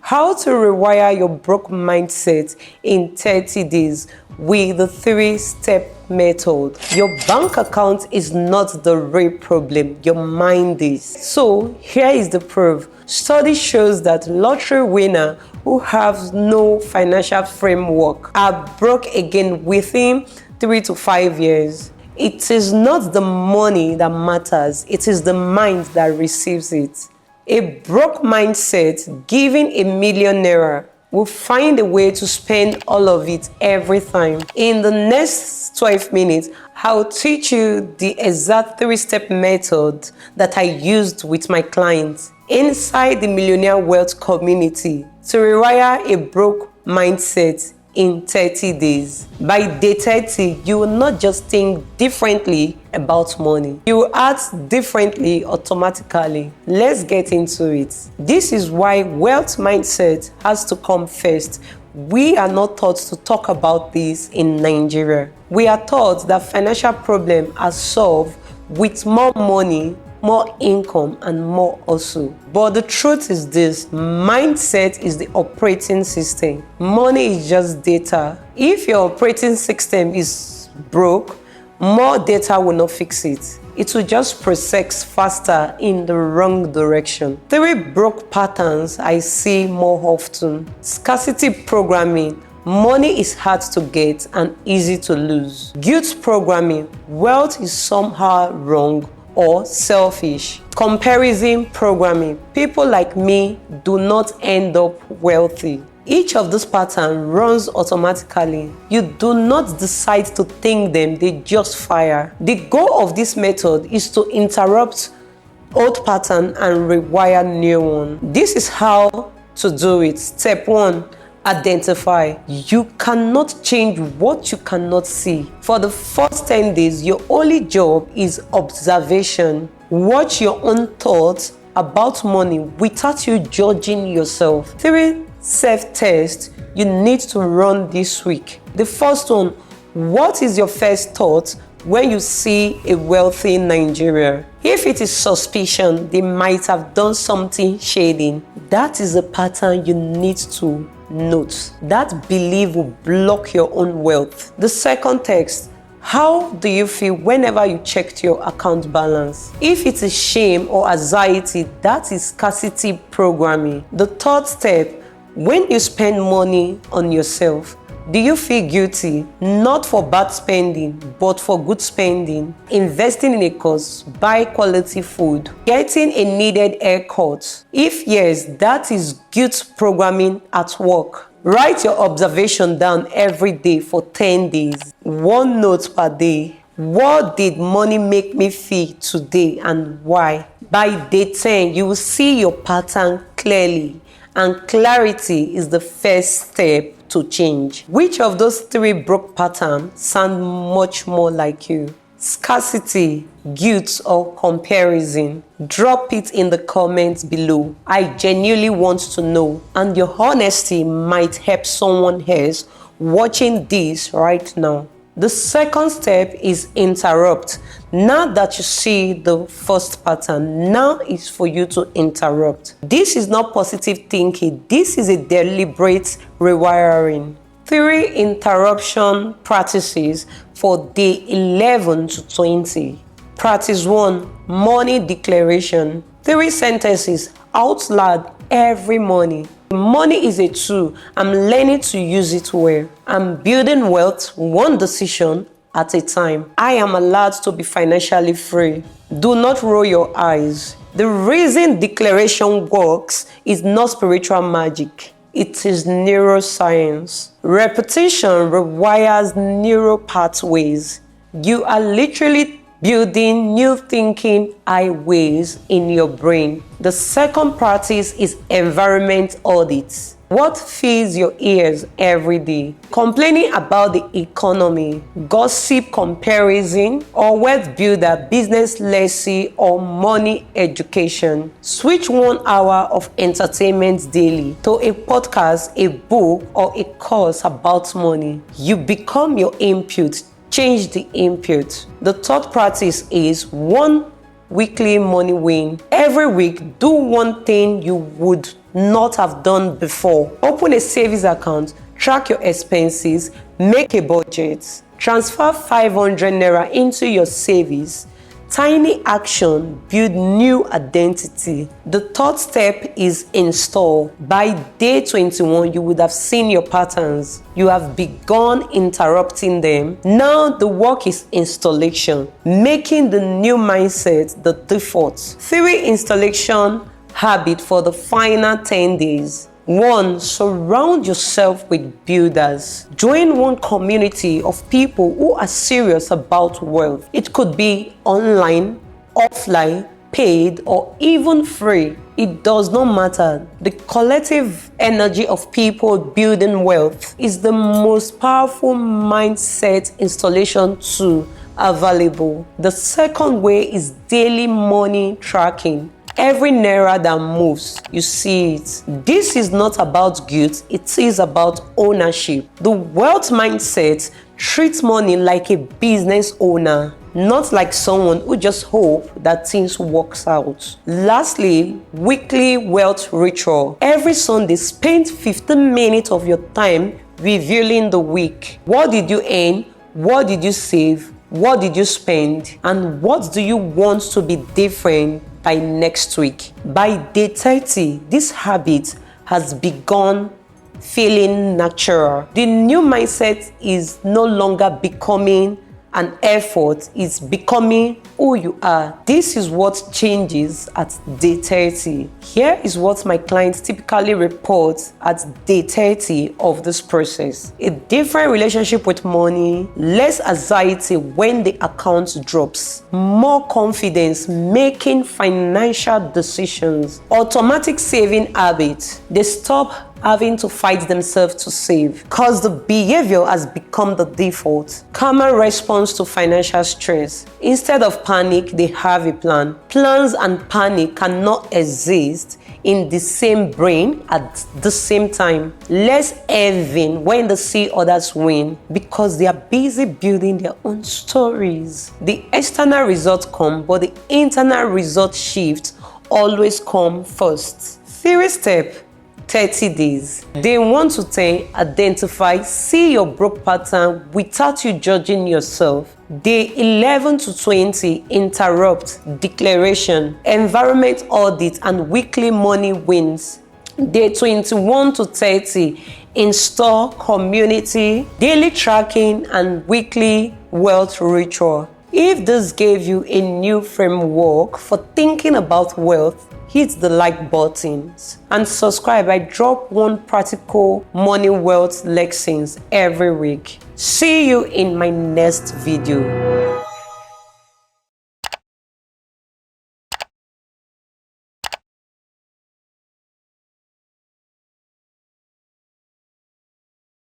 How to rewire your broke mindset in 30 days with the 3-step method. Your bank account is not the real problem, your mind is. So here is the proof. Study shows that lottery winners who have no financial framework are broke again within 3 to 5 years. It is not the money that matters, it is the mind that receives it. A broke mindset, given ₦1 million, will find a way to spend all of it every time. In the next 12 minutes, I'll teach you the exact 3-step method that I used with my clients inside the Millionaire Wealth community to rewire a broke mindset in 30 days. By day 30, you will not just think differently about money. You will act differently automatically. Let's get into it. This is why wealth mindset has to come first. We are not taught to talk about this in Nigeria. We are taught that financial problems are solved with more money, more income, and more also. But the truth is this: mindset is the operating system. Money is just data. If your operating system is broke, more data will not fix it. It will just process faster in the wrong direction. 3 broke patterns I see more often. Scarcity programming. Money is hard to get and easy to lose. Guilt programming. Wealth is somehow wrong or selfish. Comparison programming. People like me do not end up wealthy. Each of these patterns runs automatically. You do not decide to think them, they just fire. The goal of this method is to interrupt old pattern and rewire new one. This is how to do it. Step 1. Identify. You cannot change what you cannot see. For the first 10 days, your only job is observation. Watch your own thoughts about money without you judging yourself. 3 self-tests you need to run this week. The first one: what is your first thought when you see a wealthy Nigeria? If it is suspicion, they might have done something shady. That is a pattern you need to note. That belief will block your own wealth. The second text: how do you feel whenever you checked your account balance? If it is shame or anxiety, that is scarcity programming. The third step: when you spend money on yourself, do you feel guilty? Not for bad spending, but for good spending. Investing in a cause, buy quality food, getting a needed haircut. If yes, that is guilt programming at work. Write your observation down every day for 10 days. 1 note per day. What did money make me feel today and why? By day 10, you will see your pattern clearly, and clarity is the first step to change. Which of those 3 broke patterns sound much more like you? Scarcity, guilt, or comparison? Drop it in the comments below. I genuinely want to know, and your honesty might help someone else watching this right now. The second step is interrupt. Now that you see the first pattern, now is for you to interrupt. This is not positive thinking. This is a deliberate rewiring. 3 interruption practices for day 11 to 20. Practice 1: money declaration. 3 sentences out loud every morning. Money is a tool. I'm learning to use it well. I'm building wealth one decision at a time. I am allowed to be financially free. Do not roll your eyes. The reason declaration works is not spiritual magic. It is neuroscience. Repetition rewires neural pathways. You are literally building new thinking highways in your brain. The second practice is environment audits. What fills your ears every day? Complaining about the economy, gossip, comparison, or wealth builder, business legacy, or money education. Switch 1 hour of entertainment daily to a podcast, a book, or a course about money. You become your input. Change the input. The third practice is 1 weekly money win. Every week, do one thing you would not have done before. Open a savings account, track your expenses, make a budget. Transfer 500 naira into your savings. Tiny action build new identity. The third step is install. By day 21, you would have seen your patterns. You have begun interrupting them. Now the work is installation, making the new mindset the default. 3 installation habit for the final 10 days. 1. Surround yourself with builders. Join one community of people who are serious about wealth. It could be online, offline, paid, or even free. It does not matter. The collective energy of people building wealth is the most powerful mindset installation tool available. The second way is daily money tracking. Every naira that moves, you see it. This is not about guilt, it is about ownership. The wealth mindset treats money like a business owner, not like someone who just hope that things works out. Lastly, weekly wealth ritual. Every Sunday, spend 15 minutes of your time reviewing the week. What did you earn? What did you save? What did you spend? And what do you want to be different by next week? By day 30, this habit has begun feeling natural. The new mindset is no longer becoming an effort, it's becoming who you are. This is what changes at day 30. Here is what my clients typically report at day 30 of this process. A different relationship with money, less anxiety when the account drops, more confidence making financial decisions, automatic saving habits. They stop having to fight themselves to save because the behavior has become the default. Calmer response to financial stress. Instead of panic, they have a plan. Plans and panic cannot exist in the same brain at the same time. Less envy when they see others win because they are busy building their own stories. The external results come, but the internal result shift always come first. 3 step 30 days. Day 1 to 10, identify, see your broke pattern without you judging yourself. Day 11 to 20, interrupt, declaration, environment audit, and weekly money wins. Day 21 to 30, install, community, daily tracking, and weekly wealth ritual. If this gave you a new framework for thinking about wealth, hit the like buttons and subscribe. I drop one practical money wealth lessons every week. See you in my next video.